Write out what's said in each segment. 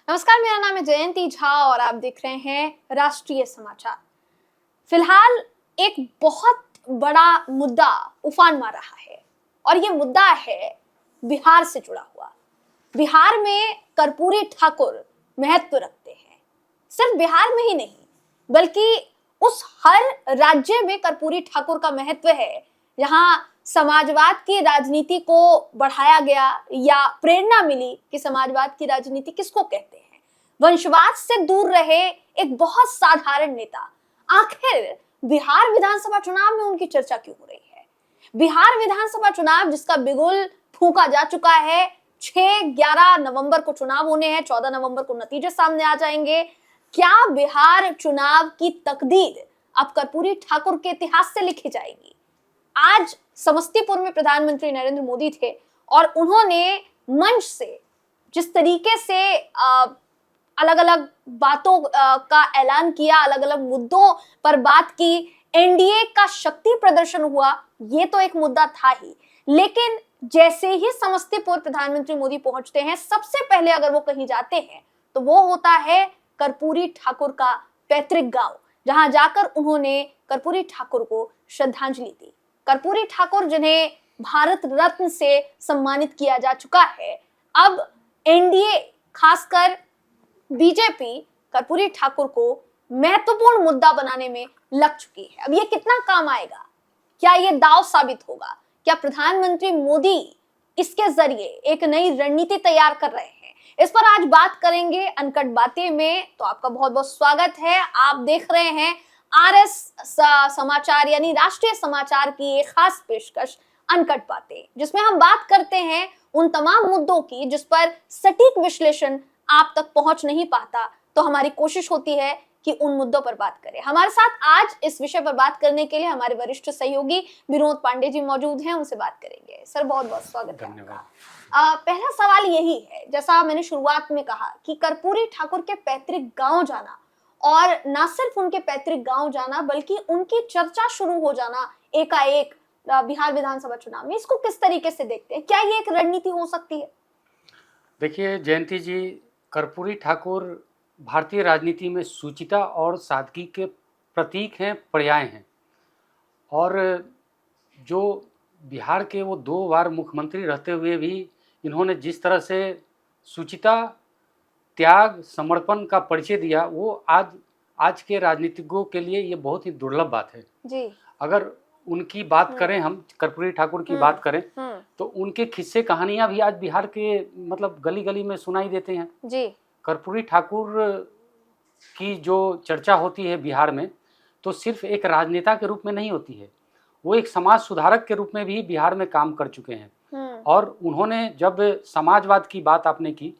नमस्कार, मेरा नाम है जयंती झा और आप देख रहे हैं राष्ट्रीय समाचार। फिलहाल एक बहुत बड़ा मुद्दा उफान मार रहा है और ये मुद्दा है बिहार से जुड़ा हुआ। बिहार में कर्पूरी ठाकुर महत्व रखते हैं। सिर्फ बिहार में ही नहीं बल्कि उस हर राज्य में कर्पूरी ठाकुर का महत्व है जहां समाजवाद की राजनीति को बढ़ाया गया या प्रेरणा मिली कि समाजवाद की राजनीति किसको कहते हैं। वंशवाद से दूर रहे एक बहुत साधारण नेता, आखिर बिहार विधानसभा चुनाव में उनकी चर्चा क्यों हो रही है? बिहार विधानसभा चुनाव जिसका बिगुल फूंका जा चुका है। 6-11 नवंबर को चुनाव होने हैं, 14 नवंबर को नतीजे सामने आ जाएंगे। क्या बिहार चुनाव की तकदीर अब कर्पूरी ठाकुर के इतिहास से लिखी जाएगी? आज समस्तीपुर में प्रधानमंत्री नरेंद्र मोदी थे और उन्होंने मंच से जिस तरीके से अलग अलग बातों का ऐलान किया, अलग अलग मुद्दों पर बात की, एनडीए का शक्ति प्रदर्शन हुआ, ये तो एक मुद्दा था ही। लेकिन जैसे ही समस्तीपुर प्रधानमंत्री मोदी पहुंचते हैं, सबसे पहले अगर वो कहीं जाते हैं तो वो होता है कर्पूरी ठाकुर का पैतृक गांव, जहां जाकर उन्होंने कर्पूरी ठाकुर को श्रद्धांजलि दी। कर्पूरी ठाकुर जिन्हें भारत रत्न से सम्मानित किया जा चुका है, अब एनडीए खासकर बीजेपी कर्पूरी ठाकुर को महत्वपूर्ण मुद्दा बनाने में लग चुकी है। अब ये कितना काम आएगा? क्या ये दांव साबित होगा? क्या प्रधानमंत्री मोदी इसके जरिए एक नई रणनीति तैयार कर रहे हैं? इस पर आज बात करेंगे अनकट बातें में। तो आपका बहुत बहुत स्वागत है। आप देख रहे हैं आरएस समाचार यानी राष्ट्रीय समाचार की एक खास पेशकश अनकट बातें, जिसमें हम बात करते हैं उन तमाम मुद्दों की जिस पर सटीक विश्लेषण आप तक पहुंच नहीं पाता, तो हमारी कोशिश होती है कि उन मुद्दों पर बात करें। हमारे साथ आज इस विषय पर बात करने के लिए हमारे वरिष्ठ सहयोगी विनोद पांडे जी मौजूद हैं, उनसे बात करेंगे। सर, बहुत बहुत स्वागत है। धन्यवाद। पहला सवाल यही है, जैसा मैंने शुरुआत में कहा कि कर्पूरी ठाकुर के पैतृक गांव जाना, और न सिर्फ उनके पैतृक गांव जाना बल्कि उनकी चर्चा शुरू हो जाना एकाएक बिहार विधानसभा चुनाव में, इसको किस तरीके से देखते हैं? क्या ये एक रणनीति हो सकती है? देखिए जयंती जी, कर्पूरी ठाकुर भारतीय राजनीति में सुचिता और सादगी के प्रतीक हैं, पर्याय हैं। और जो बिहार के वो 2 बार मुख्यमंत्री रहते हुए भी इन्होंने जिस तरह से सुचिता, त्याग, समर्पण का परिचय दिया, वो आज के राजनीतिज्ञों के लिए ये बहुत ही दुर्लभ बात है जी। अगर उनकी बात करें, हम कर्पूरी ठाकुर की बात करें तो उनके किस्से कहानियां भी आज बिहार के मतलब गली गली में सुनाई देते हैं जी। कर्पूरी ठाकुर की जो चर्चा होती है बिहार में, तो सिर्फ एक राजनेता के रूप में नहीं होती है, वो एक समाज सुधारक के रूप में भी बिहार में काम कर चुके हैं। और उन्होंने जब समाजवाद की बात आपने की,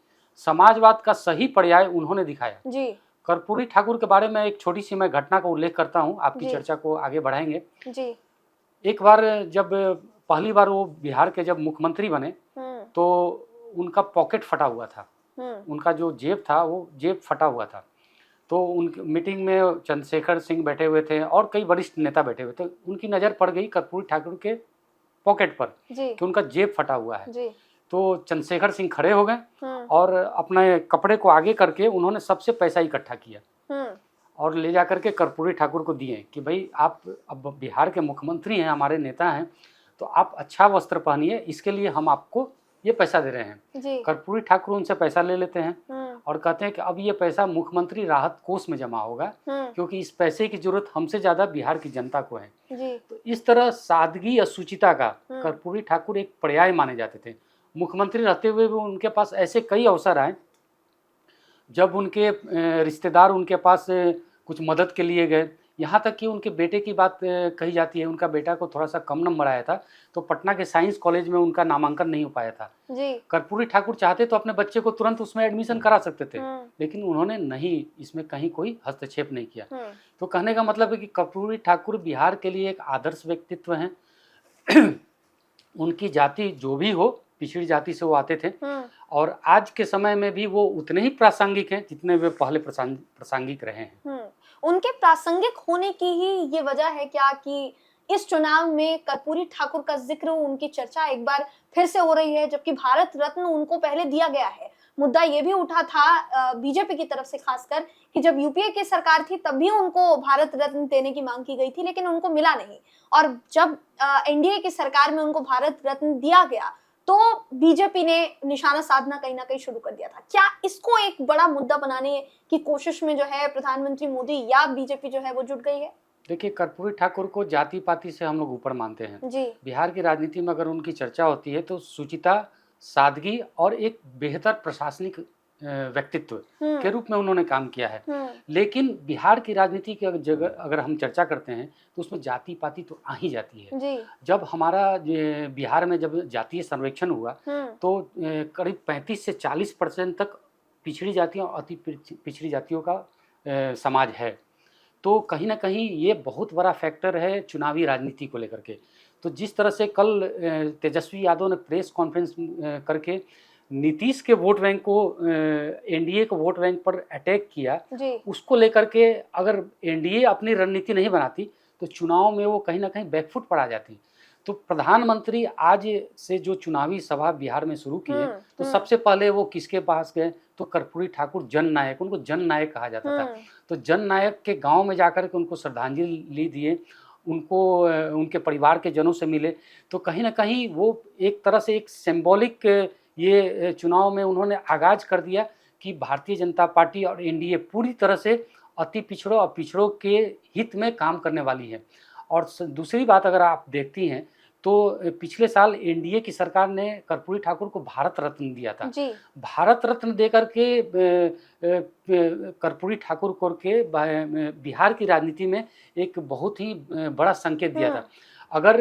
समाजवाद का सही पर्याय उन्होंने दिखाया जी। कर्पूरी ठाकुर के बारे में एक छोटी सी मैं घटना का उल्लेख करता हूँ, आपकी चर्चा को आगे बढ़ाएंगे जी। एक बार जब पहली बार वो बिहार के जब मुख्यमंत्री बने तो उनका पॉकेट फटा हुआ था, उनका जो जेब था वो जेब फटा हुआ था। तो उनकी मीटिंग में चंद्रशेखर सिंह बैठे हुए थे और कई वरिष्ठ नेता बैठे हुए थे। उनकी नज़र पड़ गई कर्पूरी ठाकुर के पॉकेट पर कि उनका जेब फटा हुआ है जी। तो चंद्रशेखर सिंह खड़े हो गए और अपने कपड़े को आगे करके उन्होंने सबसे पैसा इकट्ठा किया और ले जा करके कर्पूरी ठाकुर को दिए कि भाई आप अब बिहार के मुख्यमंत्री हैं, हमारे नेता हैं, तो आप अच्छा वस्त्र पहनिए, इसके लिए हम आपको ये पैसा दे रहे हैं। कर्पूरी ठाकुर उनसे पैसा ले लेते हैं और कहते हैं कि अब ये पैसा मुख्यमंत्री राहत कोष में जमा होगा, क्योंकि इस पैसे की जरूरत हमसे ज्यादा बिहार की जनता को है जी। तो इस तरह सादगी और सुचिता का कर्पूरी ठाकुर एक पर्याय माने जाते थे। मुख्यमंत्री रहते हुए भी उनके पास ऐसे कई अवसर आए जब उनके रिश्तेदार उनके पास कुछ मदद के लिए गए। यहाँ तक कि उनके बेटे की बात कही जाती है, उनका बेटा को थोड़ा सा कम नंबर आया था तो पटना के साइंस कॉलेज में उनका नामांकन नहीं हो पाया था जी। कर्पूरी ठाकुर चाहते तो अपने बच्चे को तुरंत उसमें एडमिशन करा सकते थे, लेकिन उन्होंने नहीं, इसमें कहीं कोई हस्तक्षेप नहीं किया। तो कहने का मतलब है कि कर्पूरी ठाकुर बिहार के लिए एक आदर्श व्यक्तित्व हैं। उनकी जाति जो भी हो, पिछड़ी जाति से वो आते थे और आज के समय में भी वो उतने ही प्रासंगिक हैं जितने वे पहले प्रासंगिक रहे हैं। उनके प्रासंगिक होने की ही ये वजह है क्या कि इस चुनाव में कर्पूरी ठाकुर का जिक्र, उनकी चर्चा एक बार फिर से हो रही है, जबकि भारत रत्न उनको पहले दिया गया है। मुद्दा ये भी उठा था बीजेपी की तरफ से, खासकर कि जब यूपीए की सरकार थी तब भी उनको भारत रत्न देने की मांग की गई थी, लेकिन उनको मिला नहीं। और जब एनडीए की सरकार में उनको भारत रत्न दिया गया तो बीजेपी ने निशाना साधना कहीं ना कहीं शुरू कर दिया था। क्या इसको एक बड़ा मुद्दा बनाने की कोशिश में जो है प्रधानमंत्री मोदी या बीजेपी जो है वो जुट गई है? देखिए, कर्पूरी ठाकुर को जाति पाति से हम लोग ऊपर मानते हैं। जी। बिहार की राजनीति में अगर उनकी चर्चा होती है तो शुचिता, सादगी और एक बेहतर प्रशासनिक व्यक्तित्व के रूप में उन्होंने काम किया है। लेकिन बिहार की राजनीति की जगह अगर हम चर्चा करते हैं तो उसमें जाति पाति तो आ ही जाती है। जी। जब हमारा बिहार में जब जातीय सर्वेक्षण हुआ तो करीब 35 से 40% तक पिछड़ी जातियों और अति पिछड़ी जातियों का समाज है। तो कहीं ना कहीं ये बहुत बड़ा फैक्टर है चुनावी राजनीति को लेकर के। तो जिस तरह से कल तेजस्वी यादव ने प्रेस कॉन्फ्रेंस करके नीतीश के वोट बैंक को एनडीए के वोट बैंक पर अटैक किया, उसको लेकर के अगर एनडीए अपनी रणनीति नहीं बनाती तो चुनाव में वो कहीं ना कहीं बैकफुट पर आ जाती। तो प्रधानमंत्री आज से जो चुनावी सभा बिहार में शुरू किए तो सबसे पहले वो किसके पास गए? तो कर्पूरी ठाकुर जननायक, उनको जननायक कहा जाता था। तो जननायक के गांव में जाकर के उनको श्रद्धांजलि दिए, उनको उनके परिवार के जनों से मिले। तो कहीं ना कहीं वो एक तरह से एक सिंबॉलिक ये चुनाव में उन्होंने आगाज कर दिया कि भारतीय जनता पार्टी और एनडीए पूरी तरह से अति पिछड़ों और पिछड़ों के हित में काम करने वाली है। और दूसरी बात अगर आप देखती हैं तो पिछले साल एनडीए की सरकार ने कर्पूरी ठाकुर को भारत रत्न दिया था। भारत रत्न देकर के कर्पूरी ठाकुर को के बिहार की राजनीति में एक बहुत ही बड़ा संकेत दिया था। अगर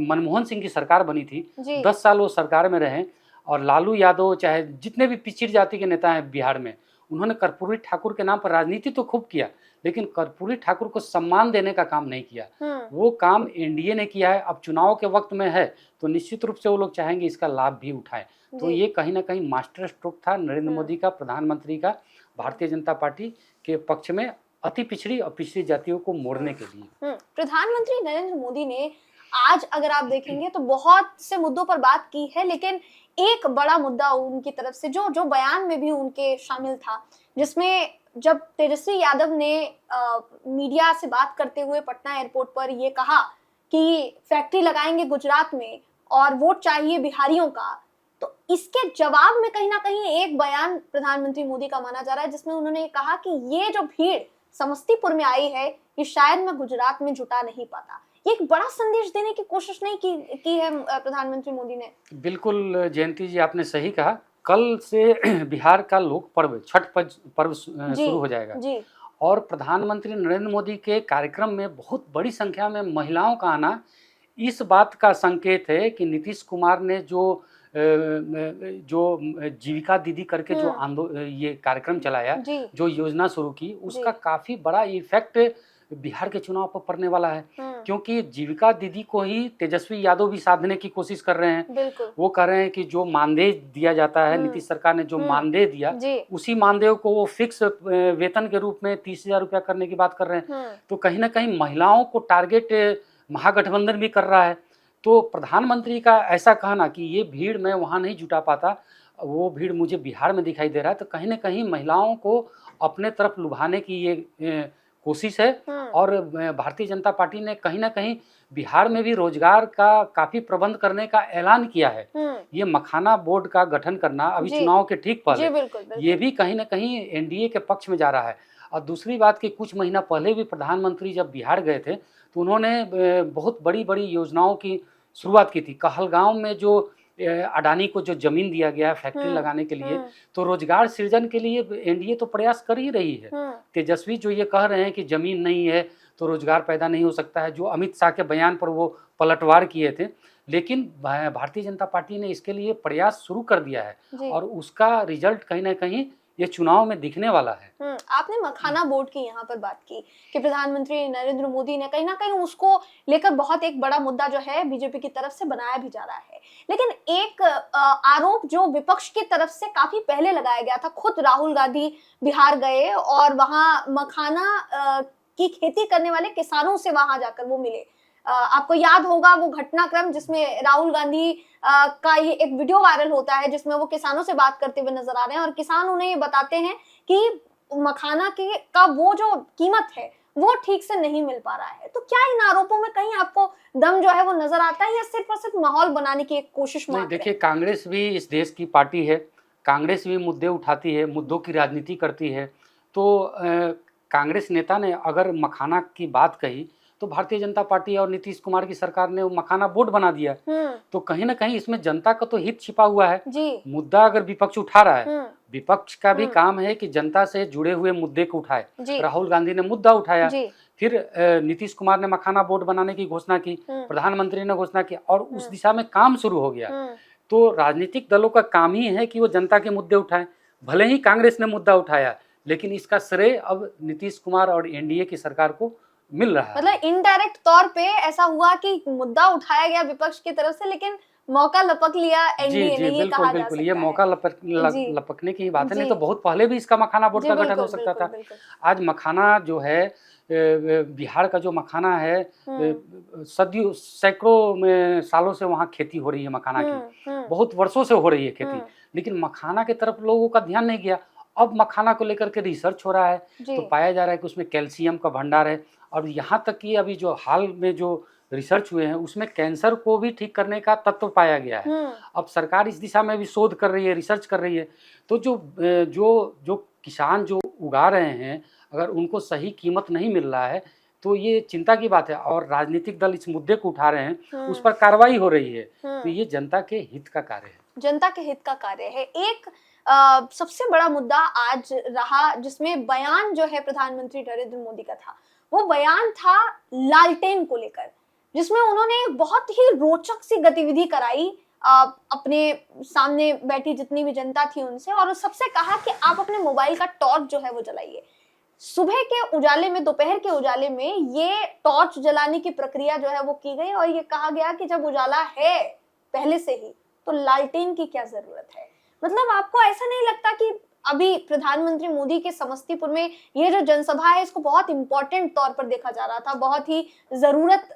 मनमोहन सिंह की सरकार बनी थी, 10 साल वो सरकार में रहे और लालू यादव चाहे जितने भी पिछड़ी जाति के नेता हैं बिहार में, उन्होंने कर्पूरी ठाकुर के नाम पर राजनीति तो खूब किया लेकिन कर्पूरी ठाकुर को सम्मान देने का काम नहीं किया। वो काम एनडीए ने किया है। अब चुनाव के वक्त में है तो निश्चित रूप से वो लोग चाहेंगे इसका लाभ भी उठाएं। तो ये कहीं ना कहीं मास्टर स्ट्रोक था नरेंद्र मोदी का, प्रधानमंत्री का, भारतीय जनता पार्टी के पक्ष में अति पिछड़ी और पिछड़ी जातियों को मोड़ने के लिए। प्रधानमंत्री नरेंद्र मोदी ने आज अगर आप देखेंगे तो बहुत से मुद्दों पर बात की है, लेकिन एक बड़ा मुद्दा उनकी तरफ से जो बयान में भी उनके शामिल था, जिसमें जब तेजस्वी यादव ने मीडिया से बात करते हुए पटना एयरपोर्ट पर ये कहा कि फैक्ट्री लगाएंगे गुजरात में और वोट चाहिए बिहारियों का, तो इसके जवाब में कहीं ना कहीं एक बयान प्रधानमंत्री मोदी का माना जा रहा है जिसमें उन्होंने कहा कि ये जो भीड़ समस्तीपुर में आई है ये शायद मैं गुजरात में जुटा नहीं पाता। ये एक बड़ा संदेश देने की कोशिश नहीं की है प्रधानमंत्री मोदी ने। बिल्कुल जयंती जी, आपने सही कहा। कल से बिहार का लोक पर्व छठ पर्व शुरू हो जाएगा जी। और प्रधानमंत्री नरेंद्र मोदी के कार्यक्रम में बहुत बड़ी संख्या में महिलाओं का आना इस बात का संकेत है कि नीतीश कुमार ने जो जीविका दीदी करके जो ये कार्यक्रम चलाया, जो योजना शुरू की, उसका काफी बड़ा इफेक्ट बिहार के चुनाव पर पड़ने वाला है। क्योंकि जीविका दीदी को ही तेजस्वी यादव भी साधने की कोशिश कर रहे हैं। वो कह रहे हैं कि जो मानदेय दिया जाता है, नीतीश सरकार ने जो मानदेय दिया उसी मानदेय को वो फिक्स वेतन के रूप में 30,000 रुपया करने की बात कर रहे हैं। तो कहीं ना कहीं महिलाओं को टारगेट महागठबंधन भी कर रहा है। तो प्रधानमंत्री का ऐसा कहना कि ये भीड़ मैं वहाँ नहीं जुटा पाता, वो भीड़ मुझे बिहार में दिखाई दे रहा है, तो कहीं ना कहीं महिलाओं को अपने तरफ लुभाने की ये कोशिश है। और भारतीय जनता पार्टी ने कहीं ना कहीं बिहार में भी रोजगार का काफी प्रबंध करने का ऐलान किया है। ये मखाना बोर्ड का गठन करना अभी चुनाव के ठीक पहले ये भी कहीं ना कहीं एनडीए के पक्ष में जा रहा है। और दूसरी बात कि कुछ महीना पहले भी प्रधानमंत्री जब बिहार गए थे तो उन्होंने बहुत बड़ी बड़ी योजनाओं की शुरुआत की थी। कहलगांव में जो अडानी को जो जमीन दिया गया फैक्ट्री लगाने के लिए, तो रोजगार सृजन के लिए एनडीए तो प्रयास कर ही रही है। तेजस्वी जो ये कह रहे हैं कि जमीन नहीं है तो रोजगार पैदा नहीं हो सकता है, जो अमित शाह के बयान पर वो पलटवार किए थे, लेकिन भारतीय जनता पार्टी ने इसके लिए प्रयास शुरू कर दिया है और उसका रिजल्ट कहीं ना कहीं ये चुनाव में दिखने वाला है। आपने मखाना बोर्ड की यहाँ पर बात की कि प्रधानमंत्री नरेंद्र मोदी ने कहीं ना कहीं उसको लेकर बहुत एक बड़ा मुद्दा जो है बीजेपी की तरफ से बनाया भी जा रहा है, लेकिन एक आरोप जो विपक्ष की तरफ से काफी पहले लगाया गया था, खुद राहुल गांधी बिहार गए और वहां मखाना की खेती करने वाले किसानों से वहां जाकर वो मिले, आपको याद होगा वो घटनाक्रम जिसमें राहुल गांधी का ये एक वीडियो वायरल होता है जिसमें वो किसानों से बात करते हुए नजर आ रहे हैं और किसान उन्हें ये बताते हैं कि मखाना का वो जो कीमत है वो ठीक से नहीं मिल पा रहा है। तो क्या इन आरोपों में कहीं आपको दम जो है वो नजर आता है या सिर्फ और सिर्फ माहौल बनाने की एक कोशिश नहीं, मात्र है? देखिए, कांग्रेस भी इस देश की पार्टी है, कांग्रेस भी मुद्दे उठाती है, मुद्दों की राजनीति करती है। तो कांग्रेस नेता ने अगर मखाना की बात कही तो भारतीय जनता पार्टी और नीतीश कुमार की सरकार ने वो मखाना बोर्ड बना दिया। तो कहीं ना कहीं इसमें जनता का तो हित छिपा हुआ है। जी। मुद्दा अगर विपक्ष उठा रहा है, विपक्ष का भी हम्म। काम है कि जनता से जुड़े हुए मुद्दे को उठाए। जी। राहुल गांधी ने मुद्दा उठाया, जी। फिर नीतीश कुमार ने मखाना बोर्ड बनाने की घोषणा की, प्रधानमंत्री ने घोषणा की और उस दिशा में काम शुरू हो गया। तो राजनीतिक दलों का काम ही है कि वो जनता के मुद्दे उठाएं। भले ही कांग्रेस ने मुद्दा उठाया, लेकिन इसका श्रेय अब नीतीश कुमार और एनडीए की सरकार को मिल रहा है। मतलब इनडायरेक्ट तौर पे ऐसा हुआ कि मुद्दा उठाया गया विपक्ष की तरफ से, लेकिन मौका लपक लिया एनडीए ने, ये कहा जा बिल्कुल, सकता ये है। मौका लपकने की ही बात है। नहीं तो बहुत पहले भी इसका मखाना बोर्ड जी, का गठन हो बिल्कुल, सकता था। बिल्कुल। आज मखाना जो है, बिहार का जो मखाना है, सदियों सैकड़ों में सालों से वहाँ खेती हो रही है मखाना की, बहुत वर्षों से हो रही है खेती, लेकिन मखाना की तरफ लोगों का ध्यान नहीं गया। अब मखाना को लेकर के रिसर्च हो रहा है, तो पाया जा रहा है कि उसमें कैल्शियम का भंडार है और यहाँ तक कि अभी जो हाल में जो रिसर्च हुए हैं उसमें कैंसर को भी ठीक करने का तत्व पाया गया है। अब सरकार इस दिशा में भी शोध कर रही है, रिसर्च कर रही है। तो जो किसान जो उगा रहे हैं, अगर उनको सही कीमत नहीं मिल रहा है तो ये चिंता की बात है और राजनीतिक दल इस मुद्दे को उठा रहे हैं, उस पर कार्रवाई हो रही है। तो ये जनता के हित का कार्य है, जनता के हित का कार्य है। एक सबसे बड़ा मुद्दा आज रहा जिसमें बयान जो है प्रधानमंत्री नरेंद्र मोदी का था, वो बयान था लालटेन को लेकर, जिसमें उन्होंने बहुत ही रोचक सी गतिविधि कराई अपने सामने बैठी जितनी भी जनता थी उनसे, और सबसे कहा कि आप अपने मोबाइल का टॉर्च जो है वो जलाइए। सुबह के उजाले में, दोपहर के उजाले में ये टॉर्च जलाने की प्रक्रिया जो है वो की गई और ये कहा गया कि जब उजाला है पहले से ही तो लालटेन की क्या जरूरत है। मतलब आपको ऐसा नहीं लगता कि अभी प्रधानमंत्री मोदी के समस्तीपुर में ये जो जनसभा है इसको बहुत इंपॉर्टेंट तौर पर देखा जा रहा था, बहुत ही जरूरत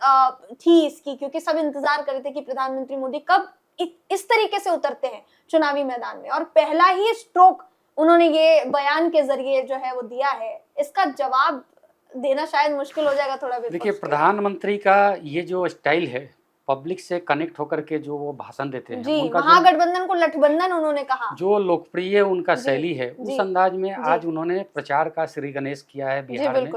थी इसकी, क्योंकि सब इंतजार कर रहे थे कि प्रधानमंत्री मोदी कब इस तरीके से उतरते हैं चुनावी मैदान में, और पहला ही स्ट्रोक उन्होंने ये बयान के जरिए जो है वो दिया है। इसका जवाब देना शायद मुश्किल हो जाएगा थोड़ा। देखिए, प्रधानमंत्री का ये जो स्टाइल है, पब्लिक से कनेक्ट होकर के जो वो भाषण देते हैं, जी, उनका महागठबंधन को लठबंधन उन्होंने कहा, जो लोकप्रिय उनका शैली है, उस अंदाज में आज उन्होंने प्रचार का श्री गणेश किया है बिहार में।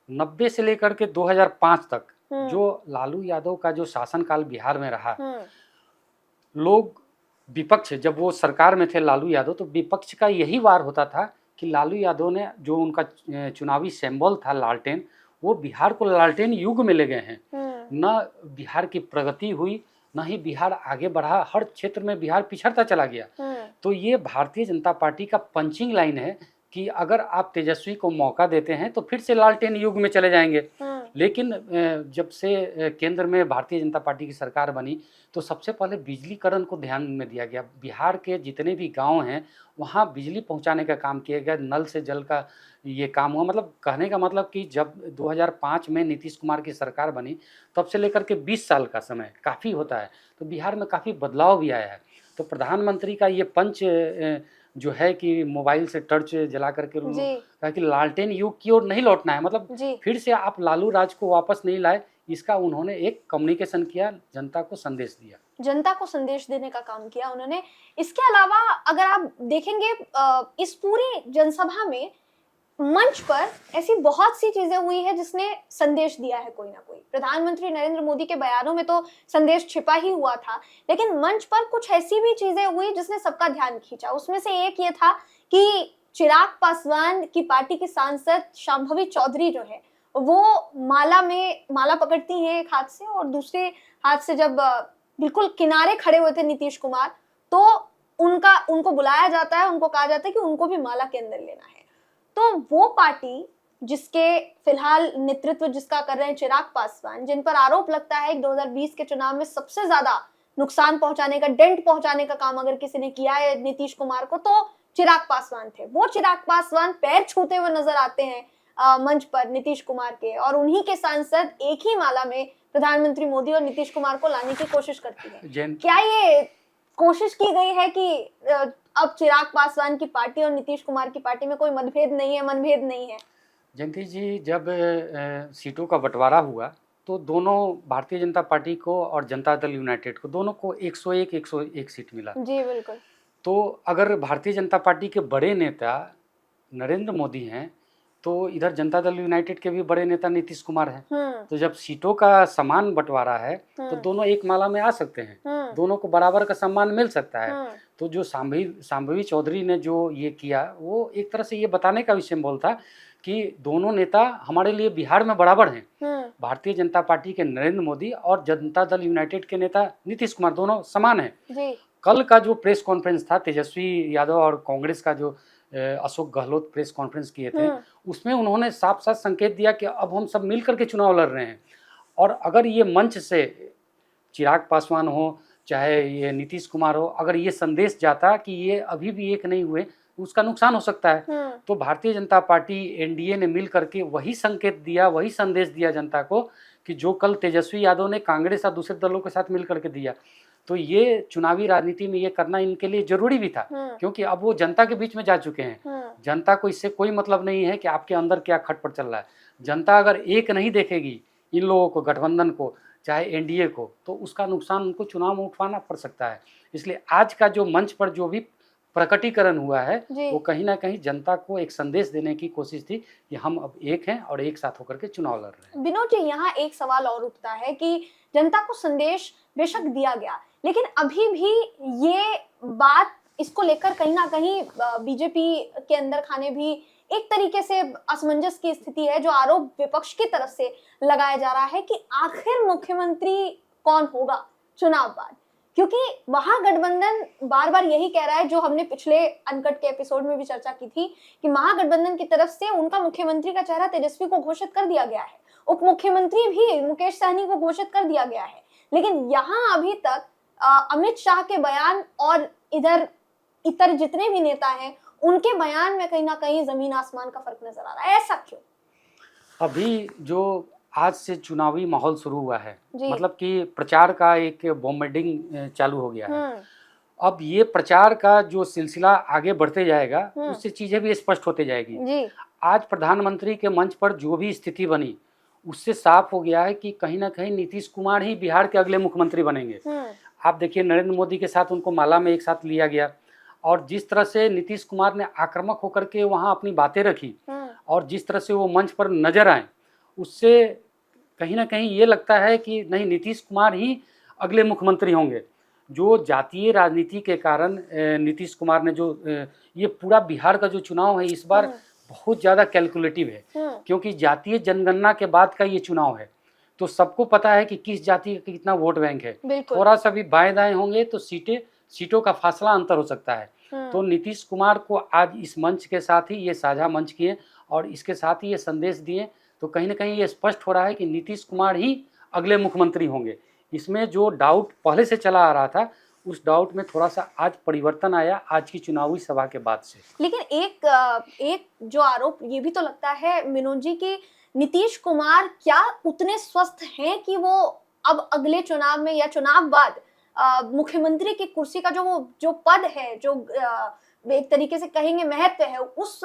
90 से लेकर के 2005 तक जो लालू यादव का जो शासनकाल बिहार में रहा, लोग विपक्ष, जब वो सरकार में थे लालू यादव, तो विपक्ष का यही वार होता था कि लालू यादव ने जो उनका चुनावी सिंबल था लालटेन, वो बिहार को लालटेन युग में ले गए हैं। न बिहार की प्रगति हुई, न ही बिहार आगे बढ़ा, हर क्षेत्र में बिहार पिछड़ता चला गया। तो ये भारतीय जनता पार्टी का पंचिंग लाइन है कि अगर आप तेजस्वी को मौका देते हैं तो फिर से लालटेन युग में चले जाएंगे। लेकिन जब से केंद्र में भारतीय जनता पार्टी की सरकार बनी तो सबसे पहले बिजलीकरण को ध्यान में दिया गया। बिहार के जितने भी गांव हैं वहाँ बिजली पहुंचाने का काम किया गया, नल से जल का ये काम हुआ। मतलब कहने का मतलब कि जब 2005 में नीतीश कुमार की सरकार बनी तब से लेकर के 20 साल का समय काफ़ी होता है, तो बिहार में काफ़ी बदलाव भी आया है। तो प्रधानमंत्री का ये पंच जो है कि मोबाइल से टर्च जला करके कहा कि लालटेन युग की ओर नहीं लौटना है, मतलब फिर से आप लालू राज को वापस नहीं लाए, इसका उन्होंने एक कम्युनिकेशन किया, जनता को संदेश दिया, जनता को संदेश देने का काम किया उन्होंने। इसके अलावा अगर आप देखेंगे इस पूरी जनसभा में मंच पर ऐसी बहुत सी चीजें हुई है जिसने संदेश दिया है कोई ना कोई। प्रधानमंत्री नरेंद्र मोदी के बयानों में तो संदेश छिपा ही हुआ था, लेकिन मंच पर कुछ ऐसी भी चीजें हुई जिसने सबका ध्यान खींचा। उसमें से एक ये था कि चिराग पासवान की पार्टी की सांसद शांभवी चौधरी जो है वो माला पकड़ती हैं एक हाथ से, और दूसरे हाथ से जब बिल्कुल किनारे खड़े हुए थे नीतीश कुमार, तो उनको बुलाया जाता है, उनको कहा जाता है कि उनको भी माला के अंदर लेना है। तो वो पार्टी जिसके फिलहाल नेतृत्व जिसका कर रहे हैं चिराग पासवान, जिन पर आरोप लगता है कि 2020 के चुनाव में सबसे ज्यादा नुकसान पहुंचाने का, डेंट पहुंचाने का काम अगर किसी ने किया है नीतीश कुमार को तो चिराग पासवान थे। वो चिराग पासवान पैर छूते हुए नजर आते हैं मंच पर नीतीश कुमार के, और उन्हीं के सांसद एक ही माला में प्रधानमंत्री मोदी और नीतीश कुमार को लाने की कोशिश करती है। जयंती क्या ये कोशिश की गई है कि अब चिराग पासवान की पार्टी और नीतीश कुमार की पार्टी में कोई मनभेद नहीं है, मनभेद नहीं है? जयंती जी, जब सीटों का बंटवारा हुआ तो दोनों भारतीय जनता पार्टी को और जनता दल यूनाइटेड को, दोनों को 101 सीट मिला। जी बिल्कुल। तो अगर भारतीय जनता पार्टी के बड़े नेता नरेंद्र मोदी हैं तो इधर जनता दल यूनाइटेड के भी बड़े नेता नीतीश कुमार हैं। तो जब सीटों का समान बंटवारा है तो दोनों एक माला में आ सकते हैं, दोनों को बराबर का सम्मान मिल सकता है। तो जो शांभवी चौधरी ने जो ये किया वो एक तरह से ये बताने का भी सिंबल था कि दोनों नेता हमारे लिए बिहार में बराबर हैं। भारतीय जनता पार्टी के नरेंद्र मोदी और जनता दल यूनाइटेड के नेता नीतीश कुमार दोनों समान हैं। कल का जो प्रेस कॉन्फ्रेंस था, तेजस्वी यादव और कांग्रेस का जो अशोक गहलोत प्रेस कॉन्फ्रेंस किए थे, उसमें उन्होंने साफ साफ संकेत दिया कि अब हम सब मिल करके चुनाव लड़ रहे हैं। और अगर ये मंच से चिराग पासवान हो चाहे ये नीतीश कुमार हो, अगर ये संदेश जाता कि ये अभी भी एक नहीं हुए, उसका नुकसान हो सकता है। तो भारतीय जनता पार्टी एनडीए ने मिल करके वही संकेत दिया, वही संदेश दिया जनता को कि जो कल तेजस्वी यादव ने कांग्रेस और दूसरे दलों के साथ मिल करके दिया। तो ये चुनावी राजनीति में ये करना इनके लिए जरूरी भी था, क्योंकि अब वो जनता के बीच में जा चुके हैं। जनता को इससे कोई मतलब नहीं है कि आपके अंदर क्या खटपट चल रहा है। जनता अगर एक नहीं देखेगी इन लोगों को, गठबंधन को चाहे एनडीए को, तो उसका नुकसान उनको चुनाव में उठाना पड़ सकता है। इसलिए आज का जो मंच पर जो भी प्रकटीकरण हुआ है वो कहीं ना कहीं जनता को एक संदेश देने की कोशिश थी कि हम अब एक हैं और एक साथ होकर के चुनाव लड़ रहे हैं। विनोद जी, यहाँ एक सवाल और उठता है कि जनता को संदेश बेशक दिया गया, लेकिन अभी भी ये बात, इसको लेकर कहीं ना कहीं बीजेपी के अंदर खाने भी एक तरीके से असमंजस की स्थिति है, जो आरोप विपक्ष की तरफ से लगाया जा रहा है कि आखिर मुख्यमंत्री कौन होगा चुनाव बाद। क्योंकि महागठबंधन बार बार यही कह रहा है, जो हमने पिछले अनकट के एपिसोड में भी चर्चा की थी, कि महागठबंधन की तरफ से उनका मुख्यमंत्री का चेहरा तेजस्वी को घोषित कर दिया गया है, उप मुख्यमंत्री भी मुकेश सहनी को घोषित कर दिया गया है। लेकिन यहाँ अभी तक अमित शाह के बयान और इतर जितने भी नेता हैं उनके बयान में कहीं ना कहीं जमीन आसमान का फर्क नजर आ रहा है। ऐसा क्यों? अभी जो आज से चुनावी माहौल शुरू हुआ है, मतलब कि प्रचार का एक बॉम्बार्डिंग चालू हो गया है। अब ये प्रचार का जो सिलसिला आगे बढ़ते जाएगा उससे चीजें भी स्पष्ट होते जाएगी। आज प्रधानमंत्री के मंच पर जो भी स्थिति बनी उससे साफ हो गया है कि कहीं ना कहीं नीतीश कुमार ही बिहार के अगले मुख्यमंत्री बनेंगे। आप देखिए, नरेंद्र मोदी के साथ उनको माला में एक साथ लिया गया और जिस तरह से नीतीश कुमार ने आक्रामक होकर के वहाँ अपनी बातें रखी और जिस तरह से वो मंच पर नजर आए, उससे कहीं ना कहीं ये लगता है कि नहीं, नीतीश कुमार ही अगले मुख्यमंत्री होंगे। जो जातीय राजनीति के कारण नीतीश कुमार ने जो ये पूरा बिहार का जो चुनाव है इस बार बहुत ज़्यादा कैलकुलेटिव है, क्योंकि जातीय जनगणना के बाद का ये चुनाव है। तो सबको पता है कि किस जाति का कितना वोट बैंक है। थोड़ा सा भी बाएं दाएं होंगे तो सीटों का फासला अंतर हो सकता है। तो नीतीश कुमार को आज इस मंच के साथ ही ये साझा मंच किए और इसके साथ ही ये संदेश दिए, तो कहीं ना कहीं ये स्पष्ट हो रहा है कि नीतीश कुमार ही अगले मुख्यमंत्री होंगे। इसमें जो डाउट पहले से चला आ रहा था उस डाउट में थोड़ा सा आज परिवर्तन आया आज की चुनावी सभा के बाद से। लेकिन एक जो आरोप ये भी तो लगता है विनोद जी कि नीतीश कुमार क्या उतने स्वस्थ हैं कि वो अब अगले चुनाव में या चुनाव बाद मुख्यमंत्री की कुर्सी का जो पद है, जो एक तरीके से कहेंगे महत्व है, उस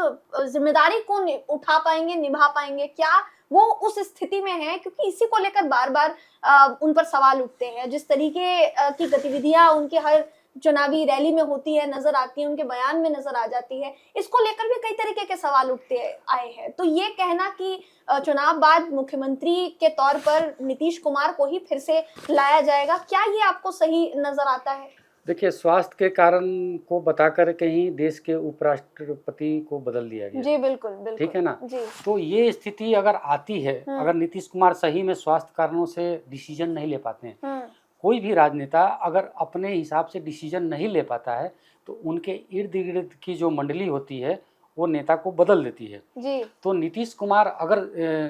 जिम्मेदारी को उठा पाएंगे, निभा पाएंगे? क्या वो उस स्थिति में है? क्योंकि इसी को लेकर बार बार उन पर सवाल उठते हैं। जिस तरीके की गतिविधियां उनकी हर चुनावी रैली में होती है, नजर आती है, उनके बयान में नजर आ जाती है, इसको लेकर भी कई तरीके के सवाल उठते आए हैं। तो ये कहना कि चुनाव बाद मुख्यमंत्री के तौर पर नीतीश कुमार को ही फिर से लाया जाएगा, क्या ये आपको सही नजर आता है? देखिए, स्वास्थ्य के कारण को बताकर कहीं देश के उपराष्ट्रपति को बदल दिया गया। जी बिल्कुल बिल्कुल, ठीक है ना जी। तो ये स्थिति अगर आती है, अगर नीतीश कुमार सही में स्वास्थ्य कारणों से डिसीजन नहीं ले पाते हैं, कोई भी राजनेता अगर अपने हिसाब से डिसीजन नहीं ले पाता है तो उनके इर्द गिर्द की जो मंडली होती है वो नेता को बदल देती है जी। तो नीतीश कुमार अगर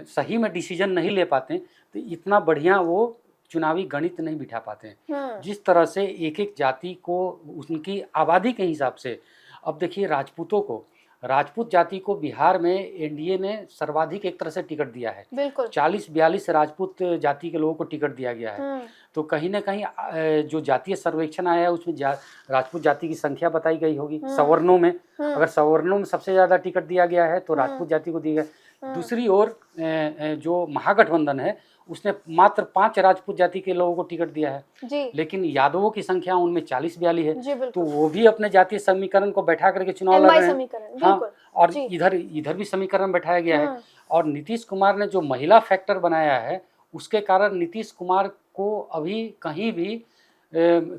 सही में डिसीजन नहीं ले पाते तो इतना बढ़िया वो चुनावी गणित नहीं बिठा पाते हैं। जिस तरह से एक एक जाति को उनकी आबादी के हिसाब से, अब देखिए राजपूतों को राजपूत जाति को बिहार में एनडीए ने सर्वाधिक एक तरह से टिकट दिया है। बिल्कुल 40-42 राजपूत जाति के लोगों को टिकट दिया गया है। तो कहीं ना कहीं जो जातीय सर्वेक्षण आया है उसमें राजपूत जाति की संख्या बताई गई होगी। सवर्णों में अगर सवर्णों में सबसे ज़्यादा टिकट दिया गया है तो राजपूत जाति को दिया गया। दूसरी ओर जो महागठबंधन है उसने मात्र 5 राजपूत जाति के लोगों को टिकट दिया है जी। लेकिन यादवों की संख्या उनमें 40-42 है। जी, तो वो भी अपने जातीय समीकरण को बैठा करके चुनाव लड़ रहे हैं। हाँ, और इधर भी समीकरण बैठाया गया है। और नीतीश कुमार ने जो महिला फैक्टर बनाया है उसके कारण नीतीश कुमार को अभी कहीं भी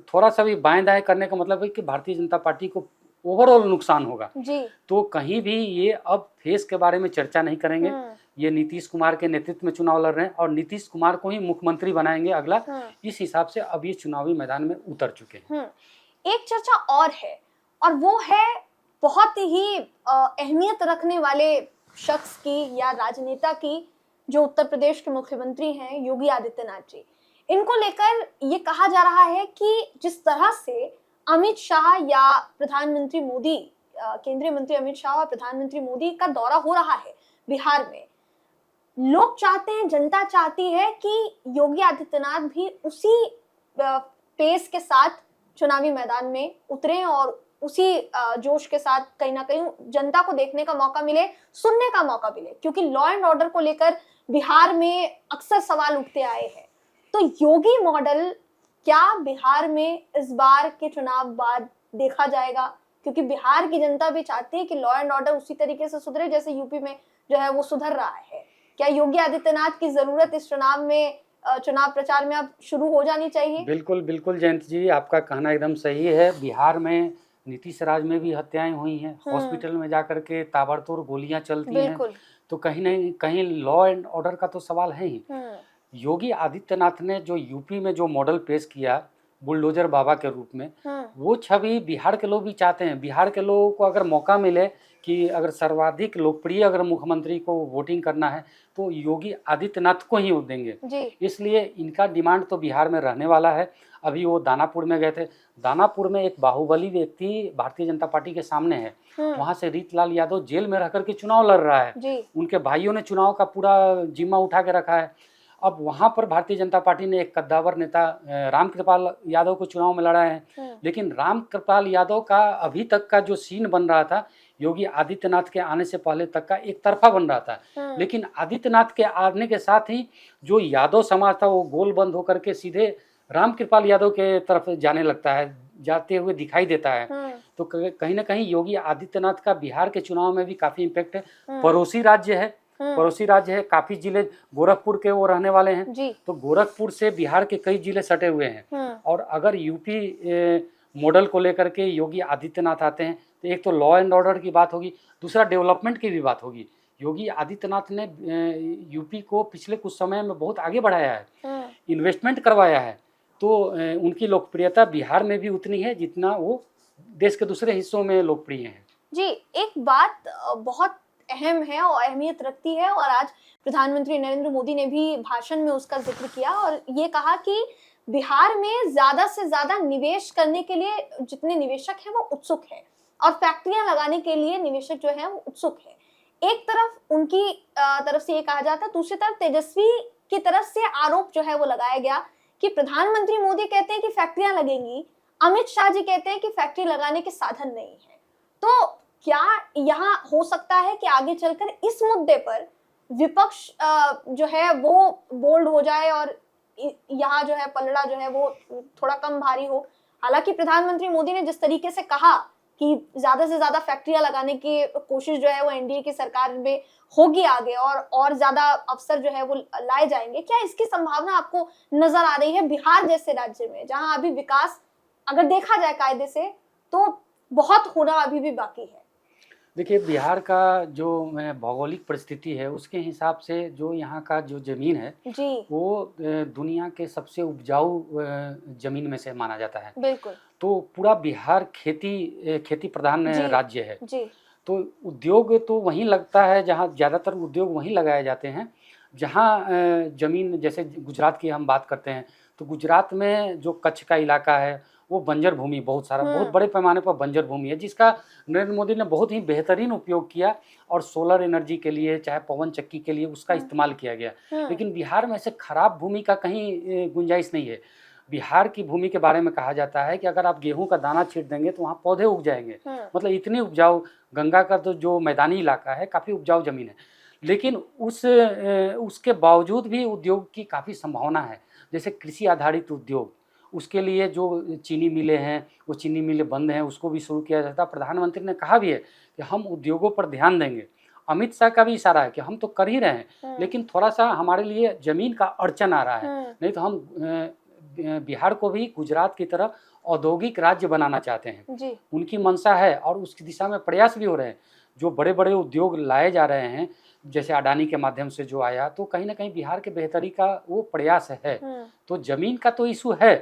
थोड़ा सा भी बाएं दाएं करने का मतलब है कि भारतीय जनता पार्टी को ओवरऑल नुकसान होगा जी। तो कहीं भी ये अब फेस के बारे में चर्चा नहीं करेंगे। ये नीतीश कुमार के नेतृत्व में चुनाव लड़ रहे हैं और नीतीश कुमार को ही मुख्यमंत्री बनाएंगे अगला। इस हिसाब से अब ये चुनावी मैदान में उतर चुके हैं। एक चर्चा और है और वो है बहुत ही अहमियत रखने वाले शख्स की या राजनेता की, जो उत्तर प्रदेश के मुख्यमंत्री हैं योगी आदित्यनाथ जी। इनको लेकर ये कहा जा रहा है कि जिस तरह से अमित शाह या प्रधानमंत्री मोदी, केंद्रीय मंत्री अमित शाह और प्रधानमंत्री मोदी का दौरा हो रहा है बिहार में, लोग चाहते हैं, जनता चाहती है कि योगी आदित्यनाथ भी उसी पेस के साथ चुनावी मैदान में उतरें और उसी जोश के साथ कहीं ना कहीं जनता को देखने का मौका मिले, सुनने का मौका मिले, क्योंकि लॉ एंड ऑर्डर को लेकर बिहार में अक्सर सवाल उठते आए हैं। तो योगी मॉडल क्या बिहार में इस बार के चुनाव बाद देखा जाएगा? क्योंकि बिहार की जनता भी चाहती है कि लॉ एंड ऑर्डर उसी तरीके से सुधरे जैसे यूपी में जो है वो सुधर रहा है। क्या योगी आदित्यनाथ की जरूरत इस चुनाव में, चुनाव प्रचार में अब शुरू हो जानी चाहिए? बिल्कुल बिल्कुल जयंत जी, आपका कहना एकदम सही है। बिहार में नीतीश राज में भी हत्याएं हुई हैं, हॉस्पिटल में जाकर के ताबड़तोड़ गोलियां चलती हैं। तो कहीं न कहीं लॉ एंड ऑर्डर का तो सवाल है ही। योगी आदित्यनाथ ने जो यूपी में जो मॉडल पेश किया बुलडोजर बाबा के रूप में, वो छवि बिहार के लोग भी चाहते हैं। बिहार के लोगों को अगर मौका मिले कि अगर सर्वाधिक लोकप्रिय अगर मुख्यमंत्री को वोटिंग करना है तो योगी आदित्यनाथ को ही वोट देंगे। इसलिए इनका डिमांड तो बिहार में रहने वाला है। अभी वो दानापुर में गए थे। दानापुर में एक बाहुबली व्यक्ति भारतीय जनता पार्टी के सामने है, वहाँ से रीतलाल यादव जेल में रह करके चुनाव लड़ रहा है। उनके भाइयों ने चुनाव का पूरा जिम्मा उठा के रखा है। अब वहाँ पर भारतीय जनता पार्टी ने एक कद्दावर नेता रामकृपाल यादव को चुनाव में लड़ा है, लेकिन रामकृपाल यादव का अभी तक का जो सीन बन रहा था योगी आदित्यनाथ के आने से पहले तक का एक तरफा बन रहा था। लेकिन आदित्यनाथ के आने के साथ ही जो यादव समाज था वो गोल बंद होकर के सीधे रामकृपाल यादव के तरफ जाने लगता है, जाते हुए दिखाई देता है। तो कहीं ना कहीं योगी आदित्यनाथ का बिहार के चुनाव में भी काफी इम्पैक्ट है। पड़ोसी राज्य है, काफी जिले गोरखपुर के वो रहने वाले हैं जी। तो गोरखपुर से बिहार के कई जिले सटे हुए हैं। और अगर यूपी मॉडल को लेकर के योगी आदित्यनाथ आते हैं तो एक तो लॉ एंड ऑर्डर की बात होगी, दूसरा डेवलपमेंट की भी बात होगी। योगी आदित्यनाथ ने यूपी को पिछले कुछ समय में बहुत आगे बढ़ाया है, इन्वेस्टमेंट करवाया है। तो उनकी लोकप्रियता बिहार में भी उतनी है जितना वो देश के दूसरे हिस्सों में लोकप्रिय हैं। जी, एक बात बहुत अहम है और अहमियत रखती है और आज प्रधानमंत्री नरेंद्र मोदी ने भी भाषण में उसका जिक्र किया और ये कहा कि बिहार में ज्यादा से ज्यादा निवेश करने के लिए जितने निवेशक हैं वो उत्सुक हैं और फैक्ट्रियां लगाने के लिए निवेशक जो है वो उत्सुक है। एक तरफ उनकी तरफ से ये कहा जाता है, दूसरी तरफ तेजस्वी की तरफ से आरोप जो है वो लगाया गया कि प्रधानमंत्री मोदी कहते हैं कि फैक्ट्रियां लगेंगी, अमित शाह जी कहते हैं कि फैक्ट्री लगाने के साधन नहीं है। तो क्या यहाँ हो सकता है कि आगे चलकर इस मुद्दे पर विपक्ष जो है वो बोल्ड हो जाए और यहाँ जो है पलड़ा जो है वो थोड़ा कम भारी हो? हालांकि प्रधानमंत्री मोदी ने जिस तरीके से कहा कि ज्यादा से ज्यादा फैक्ट्रियां लगाने की कोशिश जो है वो एनडीए की सरकार में होगी आगे और ज्यादा अफसर जो है वो लाए जाएंगे, क्या इसकी संभावना आपको नजर आ रही है बिहार जैसे राज्य में जहां अभी विकास अगर देखा जाए कायदे से तो बहुत होना अभी भी बाकी है? देखिए, बिहार का जो भौगोलिक परिस्थिति है उसके हिसाब से जो यहाँ का जो जमीन है जी। वो दुनिया के सबसे उपजाऊ जमीन में से माना जाता है। बिल्कुल। तो पूरा बिहार खेती प्रधान राज्य है जी। तो उद्योग तो वहीं लगता है जहाँ ज़्यादातर उद्योग वहीं लगाए जाते हैं जहाँ जमीन, जैसे गुजरात की हम बात करते हैं तो गुजरात में जो कच्छ का इलाका है वो बंजर भूमि बहुत सारा, बहुत हम्म। बड़े पैमाने पर बंजर भूमि है, जिसका नरेंद्र मोदी ने बहुत ही बेहतरीन उपयोग किया और सोलर एनर्जी के लिए, चाहे पवन चक्की के लिए उसका इस्तेमाल किया गया। लेकिन बिहार में ऐसे खराब भूमि का कहीं गुंजाइश नहीं है। बिहार की भूमि के बारे में कहा जाता है कि अगर आप गेहूं का दाना छींट देंगे तो वहाँ पौधे उग जाएंगे। मतलब इतनी उपजाऊ, गंगा का तो जो मैदानी इलाका है काफ़ी उपजाऊ जमीन है। लेकिन उसके बावजूद भी उद्योग की काफ़ी संभावना है। जैसे कृषि आधारित उद्योग, उसके लिए जो चीनी मिलें हैं, वो चीनी मिलें बंद हैं, उसको भी शुरू किया जाता है। प्रधानमंत्री ने कहा भी है कि हम उद्योगों पर ध्यान देंगे। अमित शाह का भी इशारा है कि हम तो कर ही रहे हैं, लेकिन थोड़ा सा हमारे लिए ज़मीन का अड़चन आ रहा है। नहीं तो हम बिहार को भी गुजरात की तरह औद्योगिक राज्य बनाना चाहते हैं जी। उनकी मंशा है और उसकी दिशा में प्रयास भी हो रहे हैं। जो बड़े बड़े उद्योग लाए जा रहे हैं, जैसे अडानी के माध्यम से जो आया, तो कहीं ना कहीं बिहार के बेहतरी का वो प्रयास है। तो जमीन का तो इशू है,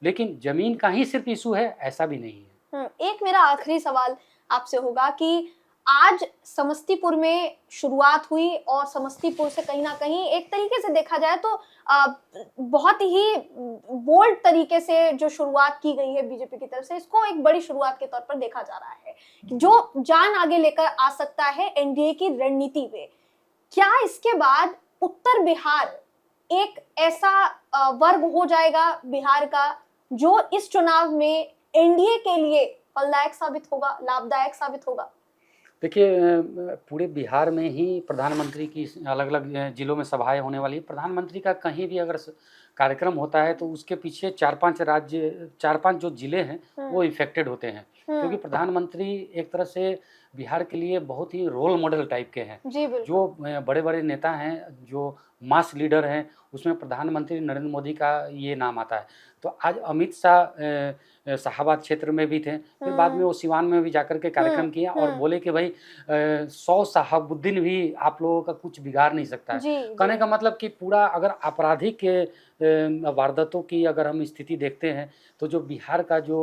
लेकिन जमीन का ही सिर्फ इशू है ऐसा भी नहीं है। एक मेरा आखिरी सवाल आपसे होगा कि आज समस्तीपुर में शुरुआत हुई और समस्तीपुर से कहीं ना कहीं एक तरीके से देखा जाए तो बहुत ही बोल्ड तरीके से जो शुरुआत की गई है बीजेपी की तरफ से, इसको एक बड़ी शुरुआत के तौर पर देखा जा रहा है जो जान आगे लेकर आ सकता है एनडीए की रणनीति में। क्या इसके बाद उत्तर बिहार एक ऐसा वर्ग हो जाएगा बिहार का जो इस चुनाव में एनडीए के लिए फलदायक साबित होगा, लाभदायक साबित होगा? देखिए, पूरे बिहार में ही प्रधानमंत्री की अलग अलग जिलों में सभाएं होने वाली है। प्रधानमंत्री का कहीं भी अगर कार्यक्रम होता है तो उसके पीछे 4-5 राज्य, 4-5 जो जिले हैं वो इफेक्टेड होते हैं, क्योंकि प्रधानमंत्री एक तरह से बिहार के लिए बहुत ही रोल मॉडल टाइप के हैं। जो बड़े बड़े नेता हैं, जो मास लीडर हैं, उसमें प्रधानमंत्री नरेंद्र मोदी का ये नाम आता है। तो आज अमित शाह शाहाबाद क्षेत्र में भी थे, फिर बाद में वो सिवान में भी जाकर के कार्यक्रम किया और बोले कि भाई 100 शहाबुद्दीन भी आप लोगों का कुछ बिगाड़ नहीं सकता है। कहने का मतलब कि पूरा अगर आपराधिक वारदातों की अगर हम स्थिति देखते हैं तो जो बिहार का जो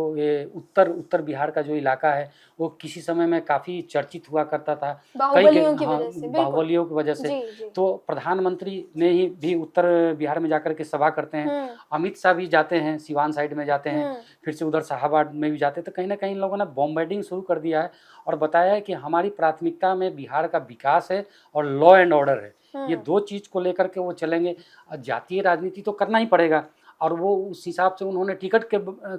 उत्तर बिहार का जो इलाका है वो किसी समय में काफ़ी चर्चित हुआ करता था बाहुबलियों की वजह से। तो प्रधानमंत्री ने ही भी उत्तर बिहार में जाकर के सभा करते हैं, अमित शाह भी जाते हैं, सिवान साइड में जाते हैं, फिर से उधर शाहाबाद में भी जाते हैं। तो कहीं ना कहीं इन लोगों ने बॉम्बार्डिंग शुरू कर दिया है और बताया है कि हमारी प्राथमिकता में बिहार का विकास है और लॉ एंड ऑर्डर है। ये दो चीज़ को लेकर के वो चलेंगे। जातीय राजनीति तो करना ही पड़ेगा और वो उस हिसाब से उन्होंने टिकट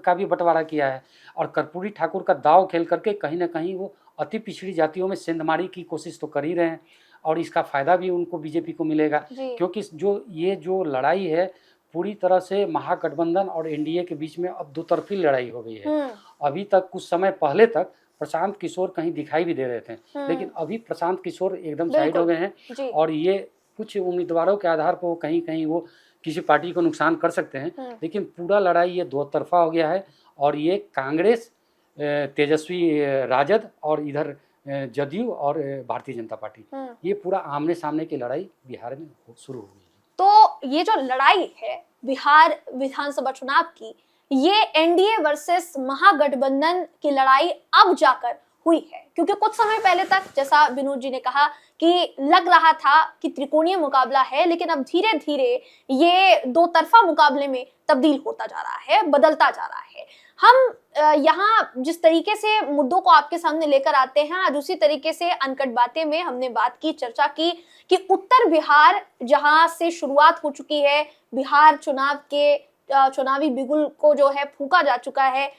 का भी बंटवारा किया है और कर्पूरी ठाकुर का दाव खेल करके कहीं ना कहीं वो अति पिछड़ी जातियों में सेंधमारी की कोशिश तो कर ही रहे हैं और इसका फ़ायदा भी उनको बीजेपी को मिलेगा, क्योंकि जो लड़ाई है पूरी तरह से महागठबंधन और एनडीए के बीच में अब दो तरफी लड़ाई हो गई है। अभी तक कुछ समय पहले तक प्रशांत किशोर कहीं दिखाई भी दे रहे थे, लेकिन अभी प्रशांत किशोर एकदम साइड हो गए हैं और ये कुछ उम्मीदवारों के आधार पर वो कहीं कहीं वो किसी पार्टी को नुकसान कर सकते हैं, लेकिन पूरा लड़ाई ये दो तरफा हो गया है और ये कांग्रेस, तेजस्वी राजद और इधर जदयू और भारतीय जनता पार्टी, ये पूरा आमने सामने की लड़ाई बिहार में शुरू हो गई। तो ये जो लड़ाई है बिहार विधानसभा चुनाव की, ये एनडीए वर्सेस महागठबंधन की लड़ाई अब जाकर हुई है, क्योंकि कुछ समय पहले तक जैसा विनोद जी ने कहा कि लग रहा था कि त्रिकोणीय मुकाबला है, लेकिन अब धीरे धीरे ये दो तरफा मुकाबले में तब्दील होता जा रहा है, बदलता जा रहा है। हम यहाँ जिस तरीके से मुद्दों को आपके सामने लेकर आते हैं, आज उसी तरीके से अनकट बातें में हमने बात की, चर्चा की कि उत्तर बिहार जहां से शुरुआत हो चुकी है, बिहार चुनाव के चुनावी बिगुल को जो है फूंका जा चुका है,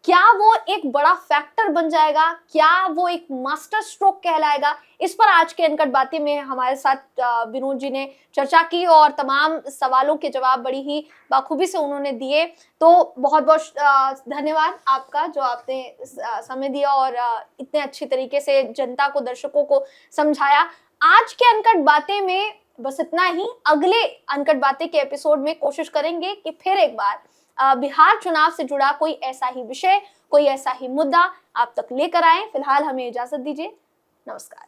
क्या वो एक बड़ा फैक्टर बन जाएगा, क्या वो एक मास्टर स्ट्रोक कहलाएगा? इस पर आज के अनकट बातें में हमारे साथ विनोद जी ने चर्चा की और तमाम सवालों के जवाब बड़ी ही बाखूबी से उन्होंने दिए। तो बहुत बहुत धन्यवाद आपका, जो आपने समय दिया और इतने अच्छी तरीके से जनता को, दर्शकों को समझाया। आज के अनकट बातें में बस इतना ही। अगले अनकट बातें के एपिसोड में कोशिश करेंगे कि फिर एक बार बिहार चुनाव से जुड़ा कोई ऐसा ही विषय, कोई ऐसा ही मुद्दा आप तक लेकर आए। फिलहाल हमें इजाजत दीजिए। नमस्कार।